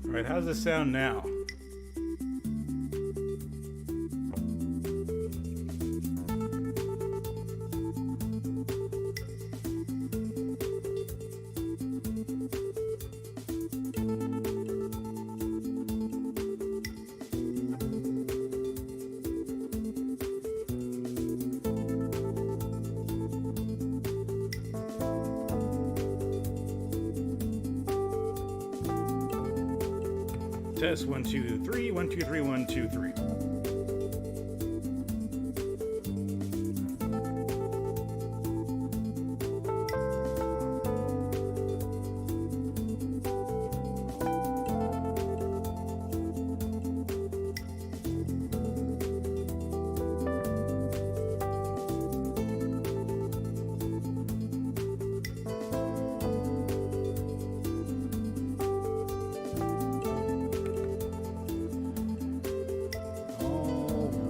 All right, how's this sound now? Test 1 2 3 1 2 3 1 2 3.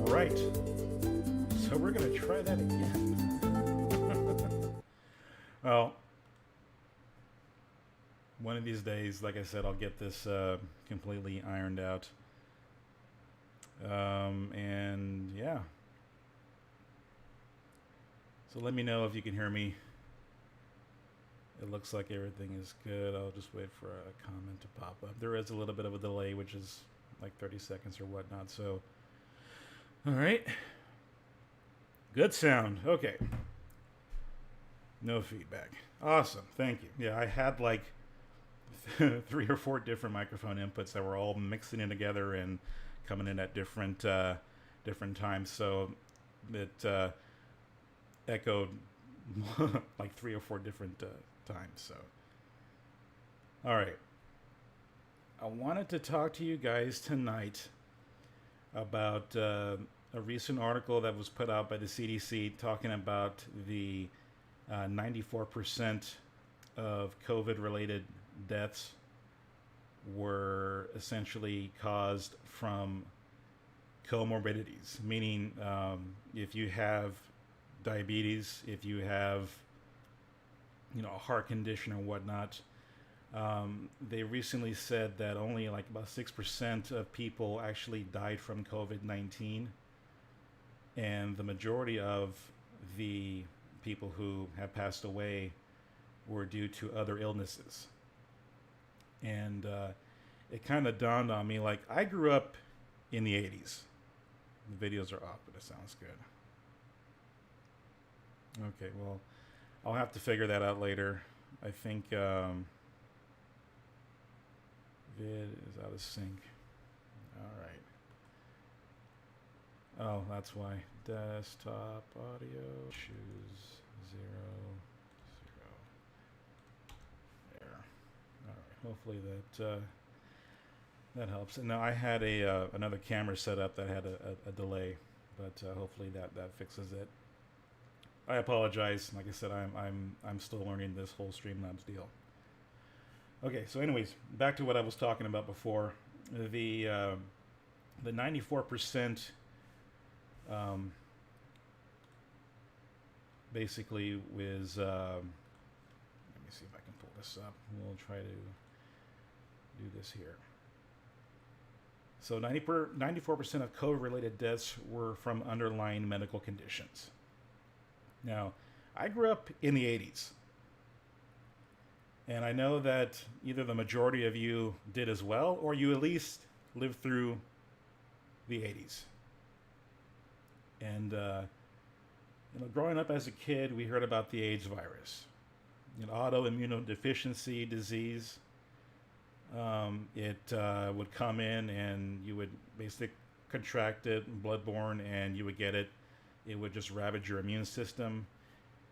Right. So we're going to try that again. Well, one of these days, like I said, I'll get this completely ironed out. And yeah. So let me know if you can hear me. It looks like everything is good. I'll just wait for a comment to pop up. There is a little bit of a delay, which is like 30 seconds or whatnot. So, all right. Good sound. Okay. No feedback. Awesome. Thank you. Yeah, I had like 3 or 4 different microphone inputs that were all mixing in together and coming in at different times. So it echoed like 3 or 4 different times. So, all right. I wanted to talk to you guys tonight about a recent article that was put out by the CDC talking about the 94% of COVID-related deaths were essentially caused from comorbidities, meaning if you have diabetes, if you have a heart condition or whatnot. They recently said that only like about 6% of people actually died from COVID-19, and the majority of the people who have passed away were due to other illnesses. And it kind of dawned on me, like, I grew up in the 80s. The videos are off, but it sounds good. Okay, well, I'll have to figure that out later. I think vid is out of sync. All right. Oh, that's why. Desktop audio, choose 0, 0. There. All right. Hopefully that helps. And now I had another camera set up that had a delay, but hopefully that fixes it. I apologize. Like I said, I'm still learning this whole Streamlabs deal. Okay, so anyways, back to what I was talking about before. The 94% basically was. Let me see if I can pull this up. We'll try to do this here. So 94% of COVID-related deaths were from underlying medical conditions. Now, I grew up in the 80s. And I know that either the majority of you did as well, or you at least lived through the 80s. And, growing up as a kid, we heard about the AIDS virus, autoimmunodeficiency disease. It would come in and you would basically contract it, bloodborne, and you would get it. It would just ravage your immune system,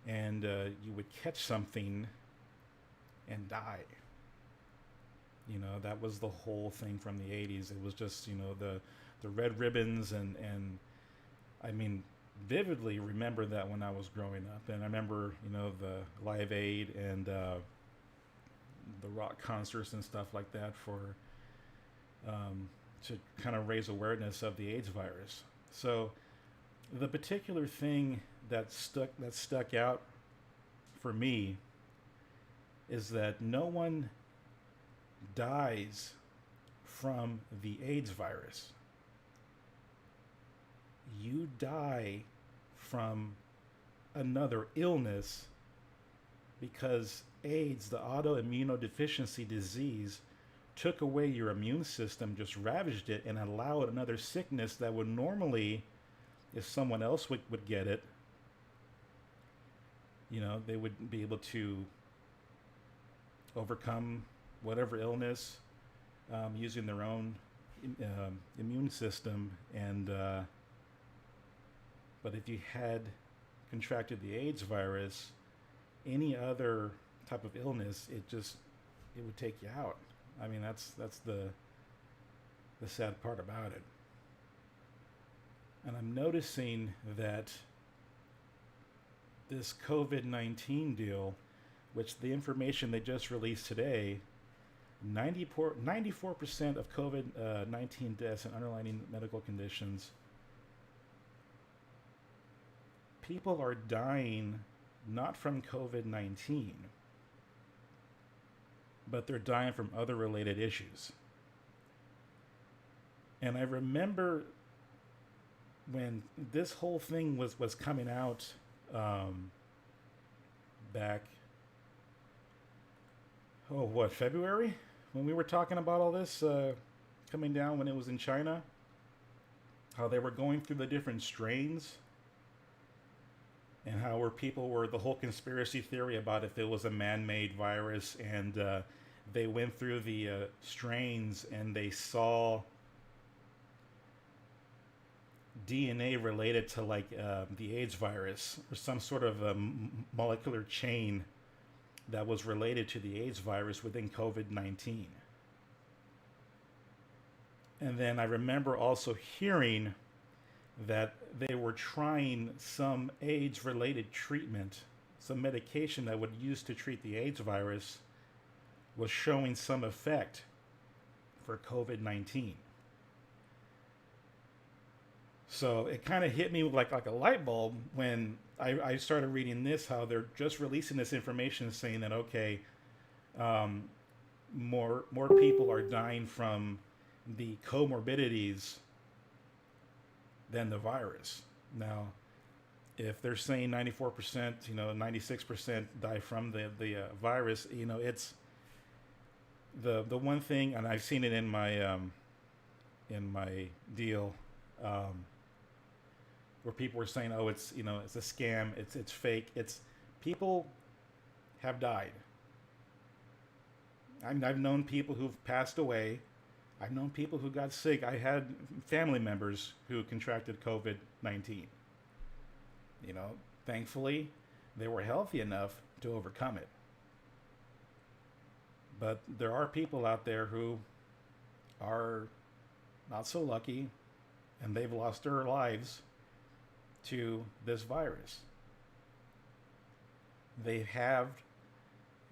and you would catch something and die. That was the whole thing from the 80s. It was just, the red ribbons, and I mean, vividly remember that when I was growing up. And I remember, the Live Aid and the rock concerts and stuff like that for to kind of raise awareness of the AIDS virus. So the particular thing that stuck out for me is that no one dies from the AIDS virus. You die from another illness because AIDS, the autoimmunodeficiency disease, took away your immune system, just ravaged it, and allowed another sickness that would normally, if someone else would get it, they would be able to overcome whatever illness using their own immune system. And but if you had contracted the AIDS virus, any other type of illness, it would take you out. I mean, that's the sad part about it. And I'm noticing that this COVID-19 deal, which the information they just released today, 94% of COVID-19 deaths and underlying medical conditions, people are dying not from COVID-19, but they're dying from other related issues. And I remember when this whole thing was coming out back, February? When we were talking about all this coming down when it was in China, how they were going through the different strains, and how the whole conspiracy theory about if it was a man-made virus, and they went through the strains and they saw DNA related to the AIDS virus, or some sort of molecular chain that was related to the AIDS virus within COVID-19. And then I remember also hearing that they were trying some AIDS-related treatment, some medication that would use to treat the AIDS virus was showing some effect for COVID-19. So it kind of hit me like a light bulb when I started reading this, how they're just releasing this information saying that, okay, more people are dying from the comorbidities than the virus. Now, if they're saying 94%, 96% die from the virus, it's the one thing, and I've seen it in my deal, where people were saying, oh, it's a scam, it's fake. It's people have died. I've known people who've passed away. I've known people who got sick. I had family members who contracted COVID-19. Thankfully, they were healthy enough to overcome it. But there are people out there who are not so lucky, and they've lost their lives to this virus. They have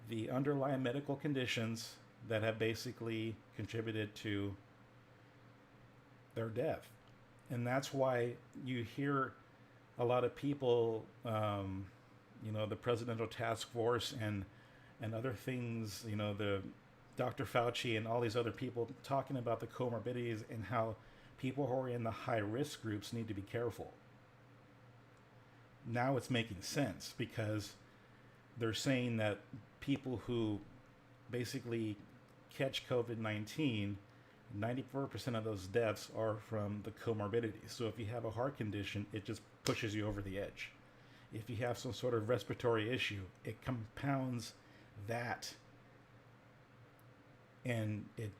the underlying medical conditions that have basically contributed to their death. And that's why you hear a lot of people, the Presidential Task Force and other things, the Dr. Fauci and all these other people talking about the comorbidities and how people who are in the high risk groups need to be careful. Now it's making sense, because they're saying that people who basically catch COVID-19, 94% of those deaths are from the comorbidities. So if you have a heart condition, it just pushes you over the edge. If you have some sort of respiratory issue, it compounds that. And you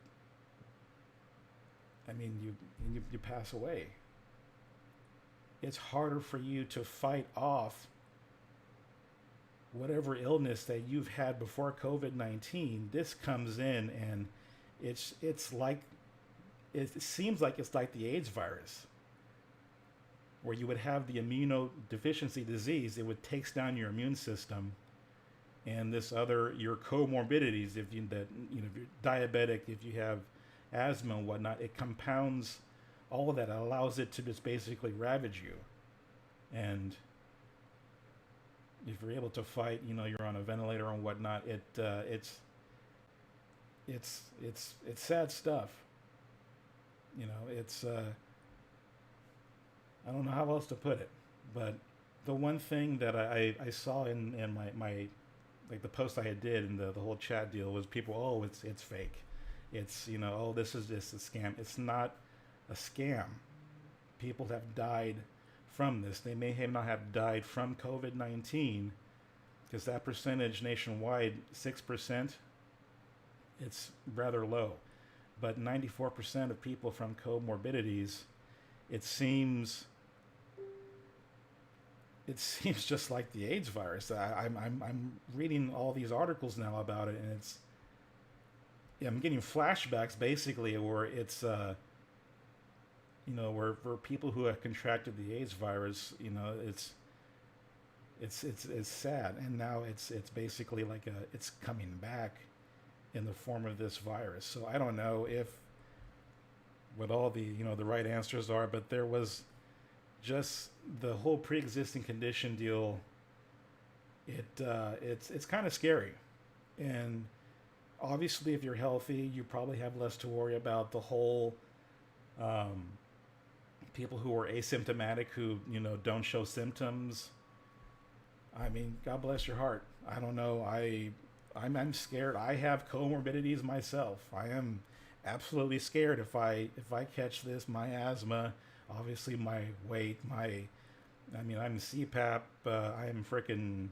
pass away. It's harder for you to fight off whatever illness that you've had before COVID-19. This comes in, and it seems like it's like the AIDS virus, where you would have the immunodeficiency disease. It would takes down your immune system, and your comorbidities, if you're diabetic, if you have asthma and whatnot, it compounds all of that. It allows it to just basically ravage you. And if you're able to fight, you're on a ventilator and whatnot. It's sad stuff. It's I don't know how else to put it, but the one thing that I saw in my like the post I had did in the whole chat deal was people, oh, it's fake, it's oh, this is just a scam. It's not a scam. People have died from this. They may have not have died from COVID-19 because that percentage nationwide, 6%, it's rather low. But 94% of people from comorbidities, it seems it seems just like the AIDS virus. I'm reading all these articles now about it, and I'm getting flashbacks basically where it's where people who have contracted the AIDS virus, it's sad, and now it's basically like it's coming back in the form of this virus. So I don't know if what all the right answers are, but there was just the whole pre-existing condition deal. It's kind of scary, and obviously if you're healthy, you probably have less to worry about. The whole people who are asymptomatic, who don't show symptoms. I mean, God bless your heart. I don't know. I'm scared. I have comorbidities myself. I am absolutely scared if I catch this. My asthma, obviously my weight, I'm CPAP. I'm freaking,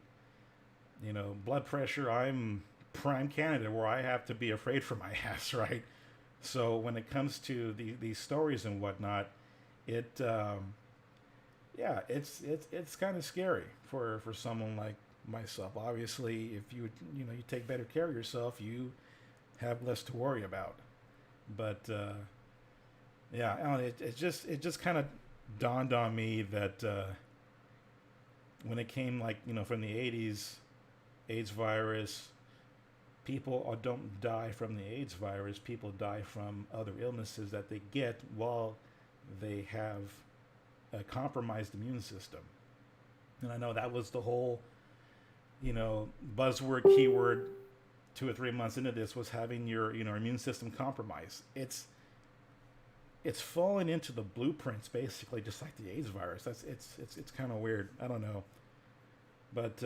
blood pressure. I'm prime candidate where I have to be afraid for my ass, right? So when it comes to these stories and whatnot, it's kind of scary for someone like myself. Obviously, if you take better care of yourself, you have less to worry about. But yeah, I don't know, it just kind of dawned on me that when it came from the 80s, AIDS virus, people don't die from the AIDS virus. People die from other illnesses that they get while they have a compromised immune system. And I know that was the whole, buzzword, keyword 2 or 3 months into this was having your, immune system compromised. It's falling into the blueprints basically, just like the AIDS virus. It's kind of weird. I don't know, but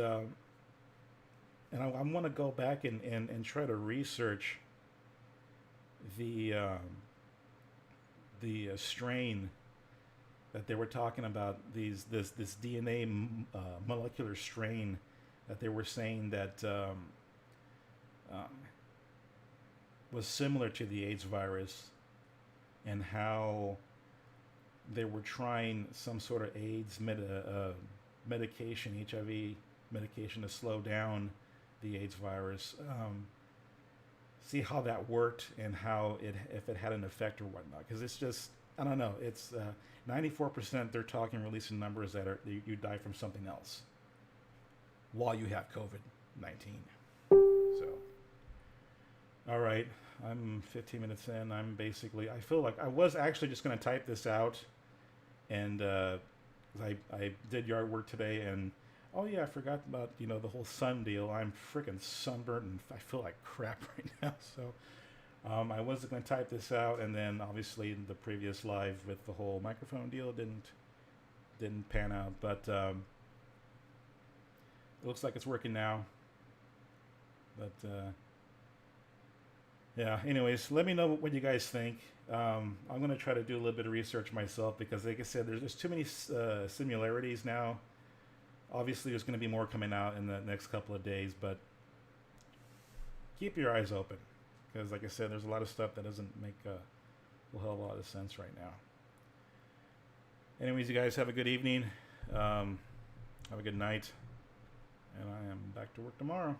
and I want to go back and try to research the strain that they were talking about, this DNA molecular strain that they were saying that was similar to the AIDS virus, and how they were trying some sort of AIDS medication, HIV medication, to slow down the AIDS virus. See how that worked and how if it had an effect or whatnot. Because it's just, I don't know. It's 94%. They're talking releasing numbers that you die from something else while you have COVID-19. So, all right, I'm 15 minutes in. I feel like I was actually just going to type this out, and I did yard work today, and oh yeah, I forgot about the whole sun deal. I'm freaking sunburned and I feel like crap right now. So I was going to type this out, and then obviously the previous live with the whole microphone deal didn't pan out, but it looks like it's working now. But yeah, anyways, let me know what you guys think. I'm going to try to do a little bit of research myself, because like I said, there's too many similarities now. Obviously, there's going to be more coming out in the next couple of days, but keep your eyes open, because like I said, there's a lot of stuff that doesn't make a whole lot of sense right now. Anyways, you guys have a good evening. Have a good night, and I am back to work tomorrow.